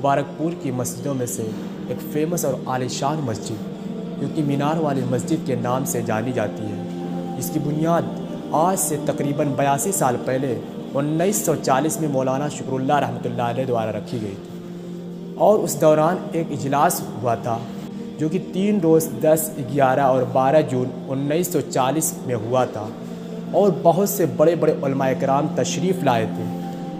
मुबारकपुर की मस्जिदों में से एक फ़ेमस और आलीशान मस्जिद, जो कि मीनार वाली मस्जिद के नाम से जानी जाती है। इसकी बुनियाद आज से तकरीबन 82 साल पहले 1940 में मौलाना शुक्रुल्लाह रहमतुल्लाह अलैह द्वारा रखी गई थी। और उस दौरान एक इजलास हुआ था जो कि 3 रोज़ 10, 11 और 12 जून 1940 में हुआ था। और बहुत से बड़े बड़े उलमाए किराम तशरीफ़ लाए थे।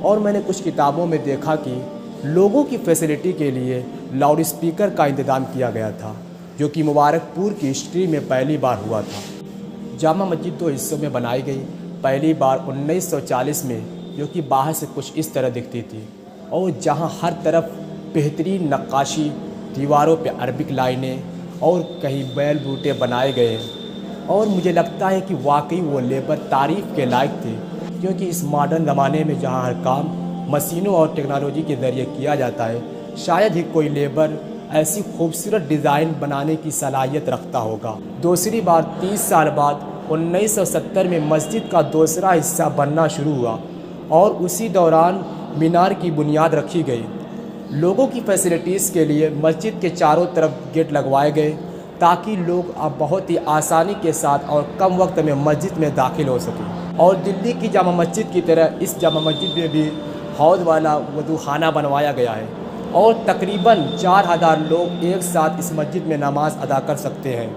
और मैंने कुछ किताबों में देखा कि लोगों की फैसिलिटी के लिए लाउड स्पीकर का इंतज़ाम किया गया था, जो कि मुबारकपुर की हिस्ट्री में पहली बार हुआ था। जामा मस्जिद 2 हिस्सों में बनाई गई। पहली बार 1940 में, जो कि बाहर से कुछ इस तरह दिखती थी, और जहां हर तरफ बेहतरीन नक्काशी, दीवारों पे अरबिक लाइनें और कहीं बैल बूटे बनाए गए हैं। और मुझे लगता है कि वाकई वो लेबर तारीफ़ के लायक थे, क्योंकि इस मॉडर्न ज़माने में जहाँ हर काम मशीनों और टेक्नोलॉजी के ज़रिए किया जाता है, शायद ही कोई लेबर ऐसी खूबसूरत डिज़ाइन बनाने की सलाहियत रखता होगा। दूसरी बार 30 साल बाद 1970 में मस्जिद का दूसरा हिस्सा बनना शुरू हुआ, और उसी दौरान मीनार की बुनियाद रखी गई। लोगों की फैसिलिटीज़ के लिए मस्जिद के चारों तरफ गेट लगवाए गए, ताकि लोग अब बहुत ही आसानी के साथ और कम वक्त में मस्जिद में दाखिल हो सकें। और दिल्ली की जामा मस्जिद की तरह इस जामा मस्जिद में भी हौद वाला वज़ूखाना बनवाया गया है, और तकरीबन 4000 लोग एक साथ इस मस्जिद में नमाज अदा कर सकते हैं।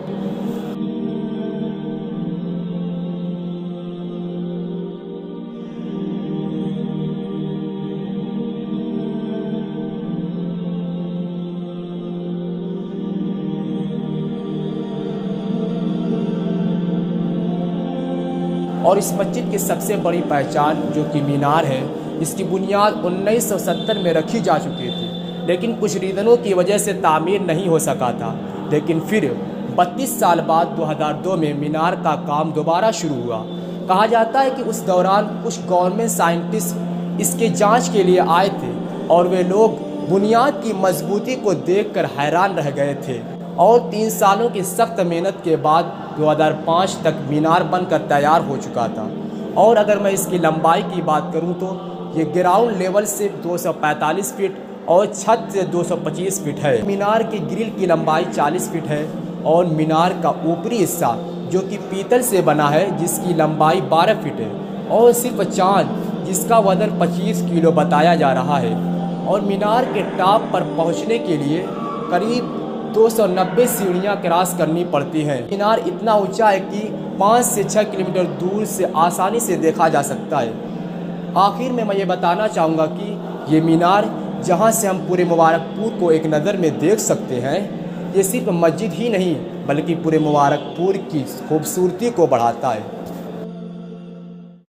और इस मस्जिद की सबसे बड़ी पहचान जो कि मीनार है, इसकी बुनियाद 1970 में रखी जा चुकी थी, लेकिन कुछ रीज़नों की वजह से तामीर नहीं हो सका था। लेकिन फिर 32 साल बाद 2002 में मीनार का काम दोबारा शुरू हुआ। कहा जाता है कि उस दौरान कुछ गवर्नमेंट साइंटिस्ट इसके जांच के लिए आए थे, और वे लोग बुनियाद की मजबूती को देखकर हैरान रह गए थे। और 3 सालों की सख्त मेहनत के बाद 2005 तक मीनार बनकर तैयार हो चुका था। और अगर मैं इसकी लंबाई की बात करूं तो ये ग्राउंड लेवल से 245 फीट और छत से 225 फीट है। मीनार की ग्रिल की लंबाई 40 फीट है, और मीनार का ऊपरी हिस्सा जो कि पीतल से बना है, जिसकी लंबाई 12 फीट है, और सिर्फ चांद जिसका वजन 25 किलो बताया जा रहा है। और मीनार के टॉप पर पहुंचने के लिए करीब 290 सीढ़ियाँ क्रॉस करनी पड़ती हैं। मीनार इतना ऊंचा है कि 5 से 6 किलोमीटर दूर से आसानी से देखा जा सकता है। आखिर में मैं ये बताना चाहूँगा कि ये मीनार, जहाँ से हम पूरे मुबारकपुर को एक नज़र में देख सकते हैं, ये सिर्फ मस्जिद ही नहीं बल्कि पूरे मुबारकपुर की खूबसूरती को बढ़ाता है।